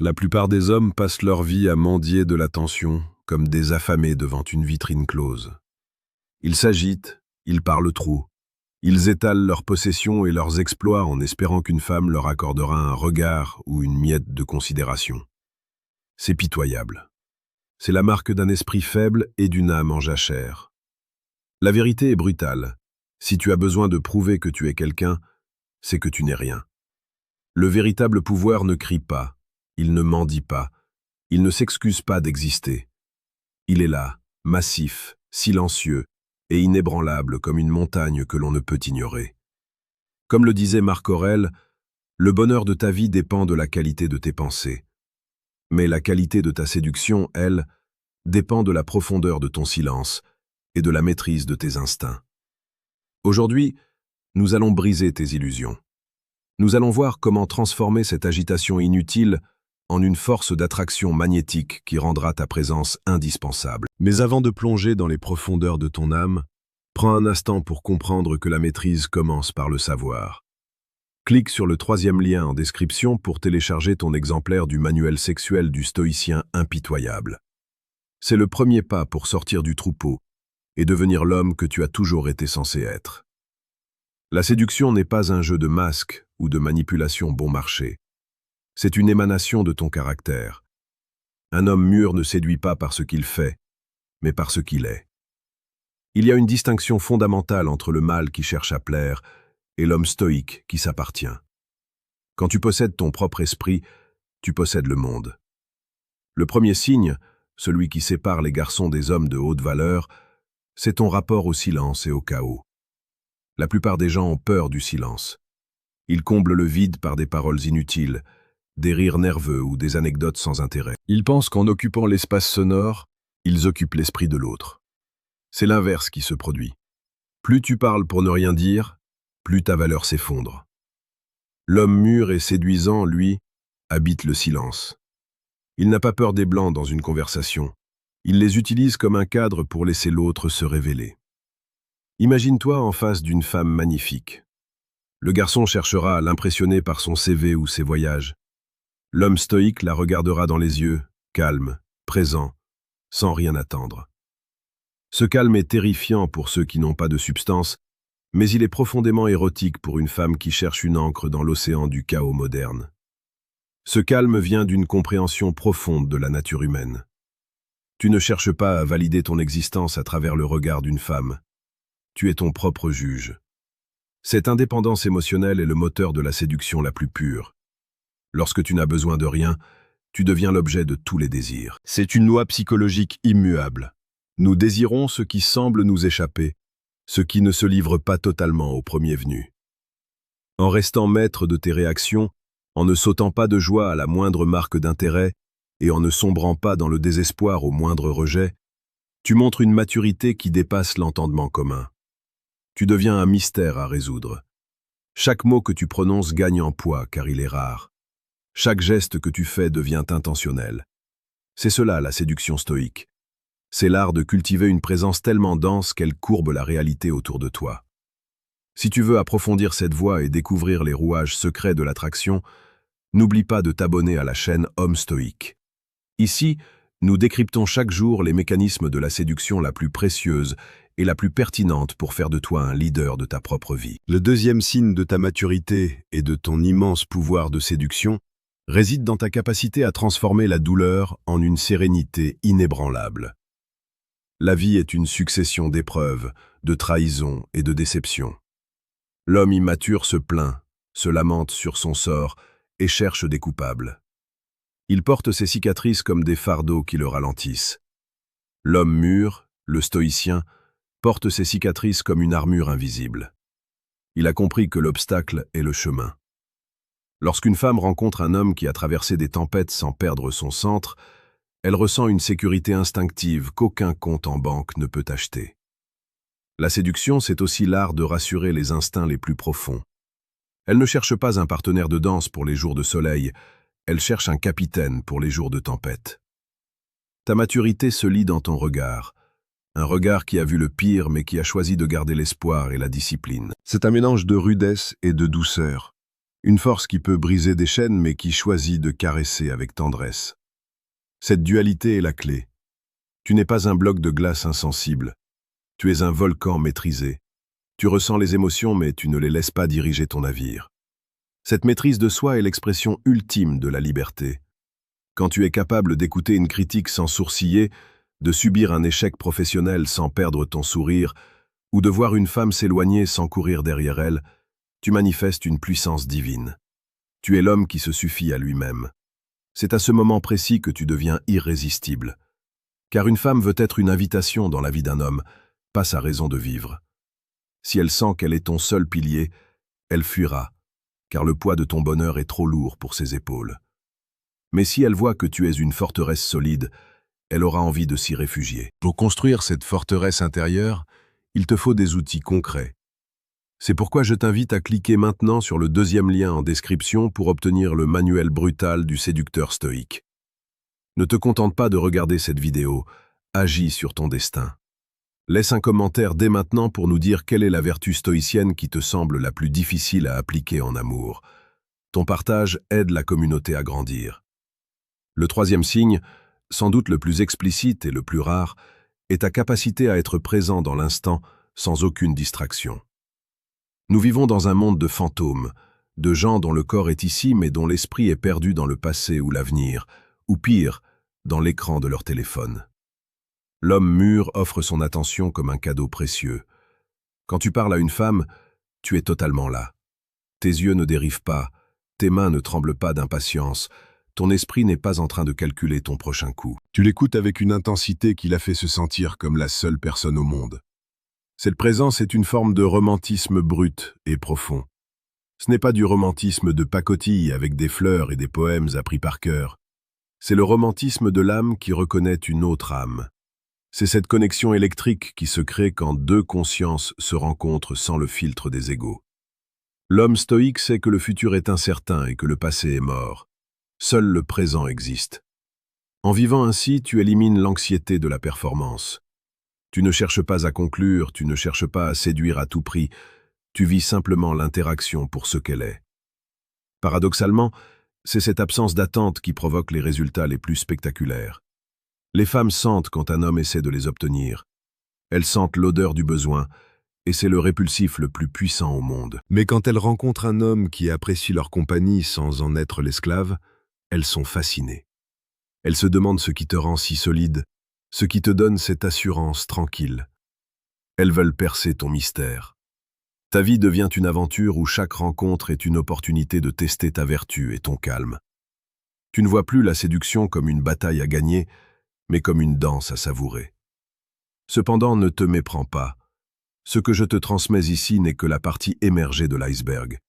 La plupart des hommes passent leur vie à mendier de l'attention, comme des affamés devant une vitrine close. Ils s'agitent, ils parlent trop, ils étalent leurs possessions et leurs exploits en espérant qu'une femme leur accordera un regard ou une miette de considération. C'est pitoyable. C'est la marque d'un esprit faible et d'une âme en jachère. La vérité est brutale. Si tu as besoin de prouver que tu es quelqu'un, c'est que tu n'es rien. Le véritable pouvoir ne crie pas, il ne mendie pas, il ne s'excuse pas d'exister. Il est là, massif, silencieux et inébranlable comme une montagne que l'on ne peut ignorer. Comme le disait Marc Aurèle, le bonheur de ta vie dépend de la qualité de tes pensées. Mais la qualité de ta séduction, elle, dépend de la profondeur de ton silence et de la maîtrise de tes instincts. Aujourd'hui, nous allons briser tes illusions. Nous allons voir comment transformer cette agitation inutile en une force d'attraction magnétique qui rendra ta présence indispensable. Mais avant de plonger dans les profondeurs de ton âme, prends un instant pour comprendre que la maîtrise commence par le savoir. Clique sur le 3e lien en description pour télécharger ton exemplaire du manuel sexuel du stoïcien impitoyable. C'est le premier pas pour sortir du troupeau et devenir l'homme que tu as toujours été censé être. La séduction n'est pas un jeu de masques ou de manipulation bon marché. C'est une émanation de ton caractère. Un homme mûr ne séduit pas par ce qu'il fait, mais par ce qu'il est. Il y a une distinction fondamentale entre le mâle qui cherche à plaire et l'homme stoïque qui s'appartient. Quand tu possèdes ton propre esprit, tu possèdes le monde. Le premier signe, celui qui sépare les garçons des hommes de haute valeur, c'est ton rapport au silence et au chaos. La plupart des gens ont peur du silence. Ils comblent le vide par des paroles inutiles, des rires nerveux ou des anecdotes sans intérêt. Ils pensent qu'en occupant l'espace sonore, ils occupent l'esprit de l'autre. C'est l'inverse qui se produit. Plus tu parles pour ne rien dire, plus ta valeur s'effondre. L'homme mûr et séduisant, lui, habite le silence. Il n'a pas peur des blancs dans une conversation. Il les utilise comme un cadre pour laisser l'autre se révéler. Imagine-toi en face d'une femme magnifique. Le garçon cherchera à l'impressionner par son CV ou ses voyages. L'homme stoïque la regardera dans les yeux, calme, présent, sans rien attendre. Ce calme est terrifiant pour ceux qui n'ont pas de substance, mais il est profondément érotique pour une femme qui cherche une ancre dans l'océan du chaos moderne. Ce calme vient d'une compréhension profonde de la nature humaine. Tu ne cherches pas à valider ton existence à travers le regard d'une femme. Tu es ton propre juge. Cette indépendance émotionnelle est le moteur de la séduction la plus pure. Lorsque tu n'as besoin de rien, tu deviens l'objet de tous les désirs. C'est une loi psychologique immuable. Nous désirons ce qui semble nous échapper, ce qui ne se livre pas totalement au premier venu. En restant maître de tes réactions, en ne sautant pas de joie à la moindre marque d'intérêt et en ne sombrant pas dans le désespoir au moindre rejet, tu montres une maturité qui dépasse l'entendement commun. Tu deviens un mystère à résoudre. Chaque mot que tu prononces gagne en poids car il est rare. Chaque geste que tu fais devient intentionnel. C'est cela la séduction stoïque. C'est l'art de cultiver une présence tellement dense qu'elle courbe la réalité autour de toi. Si tu veux approfondir cette voie et découvrir les rouages secrets de l'attraction, n'oublie pas de t'abonner à la chaîne Homme Stoïque. Ici, nous décryptons chaque jour les mécanismes de la séduction la plus précieuse et la plus pertinente pour faire de toi un leader de ta propre vie. Le deuxième signe de ta maturité et de ton immense pouvoir de séduction réside dans ta capacité à transformer la douleur en une sérénité inébranlable. La vie est une succession d'épreuves, de trahisons et de déceptions. L'homme immature se plaint, se lamente sur son sort et cherche des coupables. Il porte ses cicatrices comme des fardeaux qui le ralentissent. L'homme mûr, le stoïcien, porte ses cicatrices comme une armure invisible. Il a compris que l'obstacle est le chemin. Lorsqu'une femme rencontre un homme qui a traversé des tempêtes sans perdre son centre, elle ressent une sécurité instinctive qu'aucun compte en banque ne peut acheter. La séduction, c'est aussi l'art de rassurer les instincts les plus profonds. Elle ne cherche pas un partenaire de danse pour les jours de soleil, elle cherche un capitaine pour les jours de tempête. Ta maturité se lit dans ton regard, un regard qui a vu le pire mais qui a choisi de garder l'espoir et la discipline. C'est un mélange de rudesse et de douceur, Une force qui peut briser des chaînes mais qui choisit de caresser avec tendresse. Cette dualité est la clé. Tu n'es pas un bloc de glace insensible. Tu es un volcan maîtrisé. Tu ressens les émotions mais tu ne les laisses pas diriger ton navire. Cette maîtrise de soi est l'expression ultime de la liberté. Quand tu es capable d'écouter une critique sans sourciller, de subir un échec professionnel sans perdre ton sourire, ou de voir une femme s'éloigner sans courir derrière elle, tu manifestes une puissance divine. Tu es l'homme qui se suffit à lui-même. C'est à ce moment précis que tu deviens irrésistible. Car une femme veut être une invitation dans la vie d'un homme, pas sa raison de vivre. Si elle sent qu'elle est ton seul pilier, elle fuira, car le poids de ton bonheur est trop lourd pour ses épaules. Mais si elle voit que tu es une forteresse solide, elle aura envie de s'y réfugier. Pour construire cette forteresse intérieure, il te faut des outils concrets. C'est pourquoi je t'invite à cliquer maintenant sur le deuxième lien en description pour obtenir le manuel brutal du séducteur stoïque. Ne te contente pas de regarder cette vidéo, agis sur ton destin. Laisse un commentaire dès maintenant pour nous dire quelle est la vertu stoïcienne qui te semble la plus difficile à appliquer en amour. Ton partage aide la communauté à grandir. Le troisième signe, sans doute le plus explicite et le plus rare, est ta capacité à être présent dans l'instant sans aucune distraction. Nous vivons dans un monde de fantômes, de gens dont le corps est ici mais dont l'esprit est perdu dans le passé ou l'avenir, ou pire, dans l'écran de leur téléphone. L'homme mûr offre son attention comme un cadeau précieux. Quand tu parles à une femme, tu es totalement là. Tes yeux ne dérivent pas, tes mains ne tremblent pas d'impatience, ton esprit n'est pas en train de calculer ton prochain coup. Tu l'écoutes avec une intensité qui la fait se sentir comme la seule personne au monde. Cette présence est une forme de romantisme brut et profond. Ce n'est pas du romantisme de pacotille avec des fleurs et des poèmes appris par cœur. C'est le romantisme de l'âme qui reconnaît une autre âme. C'est cette connexion électrique qui se crée quand deux consciences se rencontrent sans le filtre des égos. L'homme stoïque sait que le futur est incertain et que le passé est mort. Seul le présent existe. En vivant ainsi, tu élimines l'anxiété de la performance. Tu ne cherches pas à conclure, tu ne cherches pas à séduire à tout prix, tu vis simplement l'interaction pour ce qu'elle est. Paradoxalement, c'est cette absence d'attente qui provoque les résultats les plus spectaculaires. Les femmes sentent quand un homme essaie de les obtenir. Elles sentent l'odeur du besoin, et c'est le répulsif le plus puissant au monde. Mais quand elles rencontrent un homme qui apprécie leur compagnie sans en être l'esclave, elles sont fascinées. Elles se demandent ce qui te rend si solide, ce qui te donne cette assurance tranquille. Elles veulent percer ton mystère. Ta vie devient une aventure où chaque rencontre est une opportunité de tester ta vertu et ton calme. Tu ne vois plus la séduction comme une bataille à gagner, mais comme une danse à savourer. Cependant, ne te méprends pas. Ce que je te transmets ici n'est que la partie émergée de l'iceberg.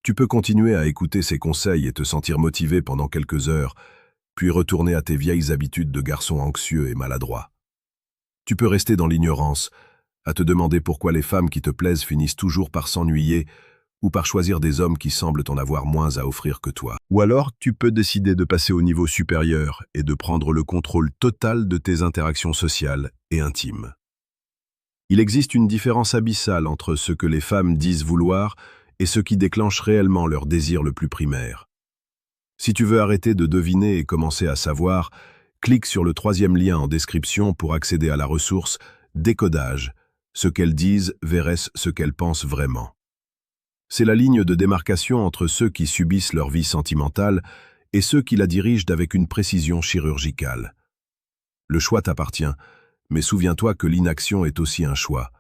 Tu peux continuer à écouter ces conseils et te sentir motivé pendant quelques heures, puis retourner à tes vieilles habitudes de garçon anxieux et maladroit. Tu peux rester dans l'ignorance, à te demander pourquoi les femmes qui te plaisent finissent toujours par s'ennuyer ou par choisir des hommes qui semblent en avoir moins à offrir que toi. Ou alors, tu peux décider de passer au niveau supérieur et de prendre le contrôle total de tes interactions sociales et intimes. Il existe une différence abyssale entre ce que les femmes disent vouloir et ce qui déclenche réellement leur désir le plus primaire. Si tu veux arrêter de deviner et commencer à savoir, clique sur le troisième lien en description pour accéder à la ressource « Décodage », ce qu'elles disent versus ce qu'elles pensent vraiment. C'est la ligne de démarcation entre ceux qui subissent leur vie sentimentale et ceux qui la dirigent avec une précision chirurgicale. Le choix t'appartient, mais souviens-toi que l'inaction est aussi un choix,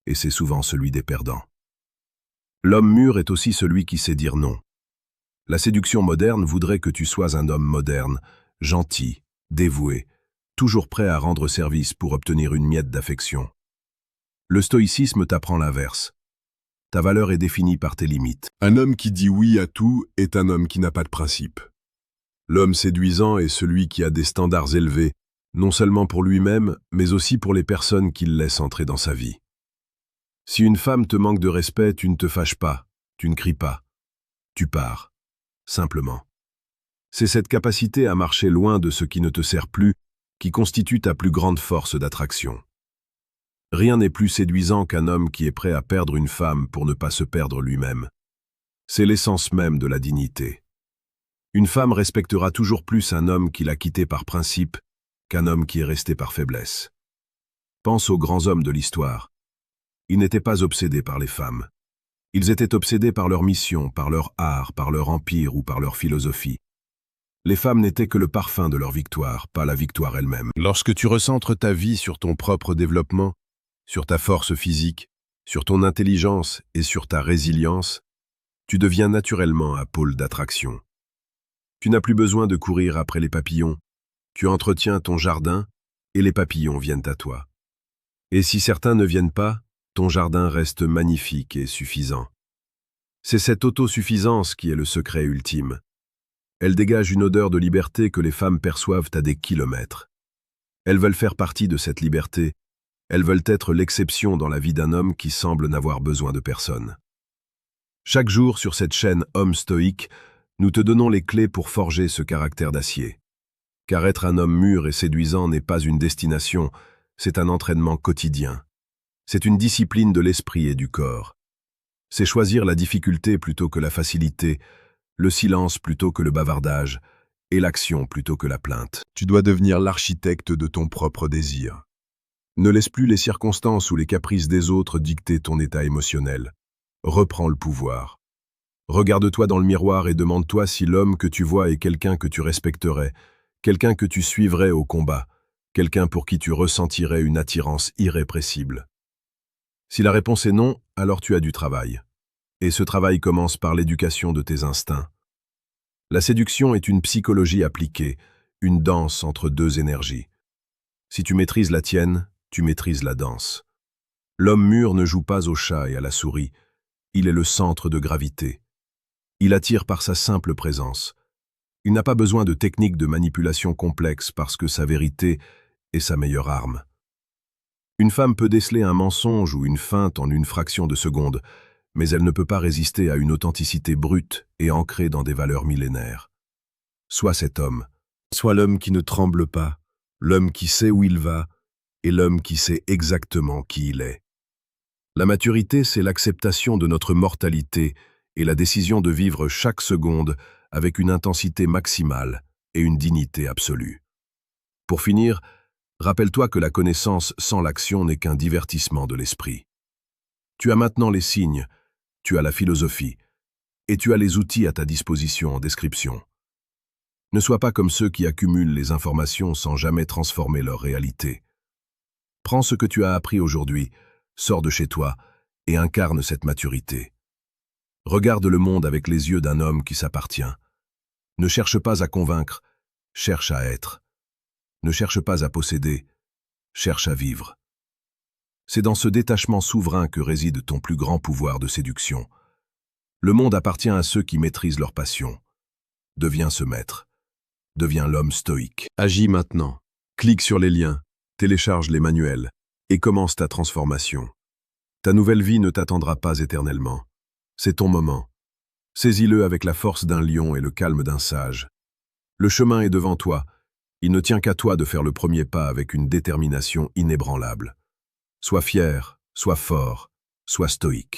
et c'est souvent celui des perdants. L'homme mûr est aussi celui qui sait dire non. La séduction moderne voudrait que tu sois un homme moderne, gentil, dévoué, toujours prêt à rendre service pour obtenir une miette d'affection. Le stoïcisme t'apprend l'inverse. Ta valeur est définie par tes limites. Un homme qui dit oui à tout est un homme qui n'a pas de principe. L'homme séduisant est celui qui a des standards élevés, non seulement pour lui-même, mais aussi pour les personnes qu'il laisse entrer dans sa vie. Si une femme te manque de respect, tu ne te fâches pas, tu ne cries pas. Tu pars, simplement. C'est cette capacité à marcher loin de ce qui ne te sert plus qui constitue ta plus grande force d'attraction. Rien n'est plus séduisant qu'un homme qui est prêt à perdre une femme pour ne pas se perdre lui-même. C'est l'essence même de la dignité. Une femme respectera toujours plus un homme qui l'a quitté par principe qu'un homme qui est resté par faiblesse. Pense aux grands hommes de l'histoire. Ils n'étaient pas obsédés par les femmes. Ils étaient obsédés par leur mission, par leur art, par leur empire ou par leur philosophie. Les femmes n'étaient que le parfum de leur victoire, pas la victoire elle-même. Lorsque tu recentres ta vie sur ton propre développement, sur ta force physique, sur ton intelligence et sur ta résilience, tu deviens naturellement un pôle d'attraction. Tu n'as plus besoin de courir après les papillons. Tu entretiens ton jardin et les papillons viennent à toi. Et si certains ne viennent pas, ton jardin reste magnifique et suffisant. C'est cette autosuffisance qui est le secret ultime. Elle dégage une odeur de liberté que les femmes perçoivent à des kilomètres. Elles veulent faire partie de cette liberté. Elles veulent être l'exception dans la vie d'un homme qui semble n'avoir besoin de personne. Chaque jour sur cette chaîne Homme Stoïque, nous te donnons les clés pour forger ce caractère d'acier. Car être un homme mûr et séduisant n'est pas une destination, c'est un entraînement quotidien. C'est une discipline de l'esprit et du corps. C'est choisir la difficulté plutôt que la facilité, le silence plutôt que le bavardage, et l'action plutôt que la plainte. Tu dois devenir l'architecte de ton propre désir. Ne laisse plus les circonstances ou les caprices des autres dicter ton état émotionnel. Reprends le pouvoir. Regarde-toi dans le miroir et demande-toi si l'homme que tu vois est quelqu'un que tu respecterais, quelqu'un que tu suivrais au combat, quelqu'un pour qui tu ressentirais une attirance irrépressible. Si la réponse est non, alors tu as du travail. Et ce travail commence par l'éducation de tes instincts. La séduction est une psychologie appliquée, une danse entre deux énergies. Si tu maîtrises la tienne, tu maîtrises la danse. L'homme mûr ne joue pas au chat et à la souris, il est le centre de gravité. Il attire par sa simple présence. Il n'a pas besoin de techniques de manipulation complexes parce que sa vérité est sa meilleure arme. Une femme peut déceler un mensonge ou une feinte en une fraction de seconde, mais elle ne peut pas résister à une authenticité brute et ancrée dans des valeurs millénaires. Sois cet homme, sois l'homme qui ne tremble pas, l'homme qui sait où il va et l'homme qui sait exactement qui il est. La maturité, c'est l'acceptation de notre mortalité et la décision de vivre chaque seconde avec une intensité maximale et une dignité absolue. Pour finir, rappelle-toi que la connaissance sans l'action n'est qu'un divertissement de l'esprit. Tu as maintenant les signes, tu as la philosophie, et tu as les outils à ta disposition en description. Ne sois pas comme ceux qui accumulent les informations sans jamais transformer leur réalité. Prends ce que tu as appris aujourd'hui, sors de chez toi et incarne cette maturité. Regarde le monde avec les yeux d'un homme qui s'appartient. Ne cherche pas à convaincre, cherche à être. Ne cherche pas à posséder, cherche à vivre. C'est dans ce détachement souverain que réside ton plus grand pouvoir de séduction. Le monde appartient à ceux qui maîtrisent leur passion. Deviens ce maître. Deviens l'homme stoïque. Agis maintenant. Clique sur les liens, télécharge les manuels et commence ta transformation. Ta nouvelle vie ne t'attendra pas éternellement. C'est ton moment. Saisis-le avec la force d'un lion et le calme d'un sage. Le chemin est devant toi. Il ne tient qu'à toi de faire le premier pas avec une détermination inébranlable. Sois fier, sois fort, sois stoïque.